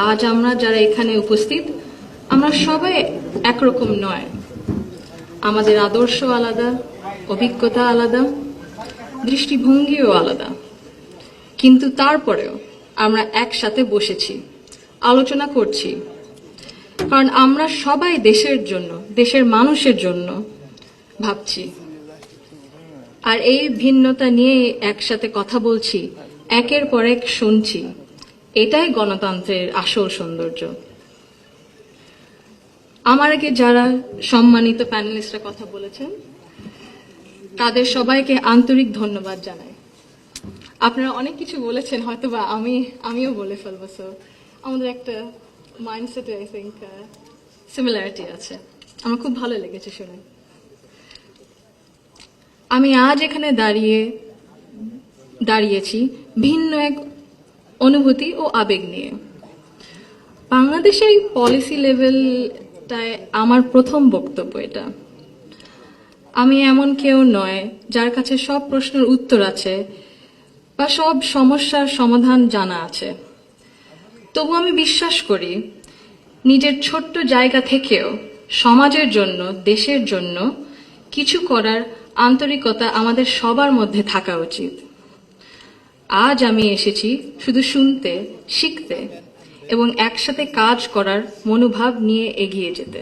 আজ আমরা যারা এখানে উপস্থিত, আমরা সবাই একরকম নয়। আমাদের আদর্শ আলাদা, অভিজ্ঞতা আলাদা, দৃষ্টিভঙ্গিও আলাদা, কিন্তু তারপরেও আমরা একসাথে বসেছি, আলোচনা করছি, কারণ আমরা সবাই দেশের জন্য, দেশের মানুষের জন্য ভাবছি। আর এই ভিন্নতা নিয়ে একসাথে কথা বলছি, একের পর এক শুনছি, এটাই গণতন্ত্রের আসল সৌন্দর্য। আমার আগে যারা সম্মানিত প্যানেলিস্টরা কথা বলেছেন, তাদের সবাইকে আন্তরিক ধন্যবাদ জানাই। আপনারা অনেক কিছু বলেছেন, হয়তো বা আমিও বলে ফেলবো। সো আমাদের একটা মাইন্ডসেটে আই থিঙ্ক সিমিলারিটি আছে। আমার খুব ভালো লেগেছে শুনে। আমি আজ এখানে দাঁড়িয়েছি ভিন্ন এক অনুভূতি ও আবেগ নিয়ে। বাংলাদেশের এই পলিসি লেভেলটায় আমার প্রথম বক্তব্য এটা। আমি এমন কেউ নয় যার কাছে সব প্রশ্নের উত্তর আছে বা সব সমস্যার সমাধান জানা আছে। তবু আমি বিশ্বাস করি, নিজের ছোট্ট জায়গা থেকেও সমাজের জন্য, দেশের জন্য কিছু করার আন্তরিকতা আমাদের সবার মধ্যে থাকা উচিত। আজ আমি এসেছি শুধু শুনতে, শিখতে এবং একসাথে কাজ করার মনোভাব নিয়ে এগিয়ে যেতে।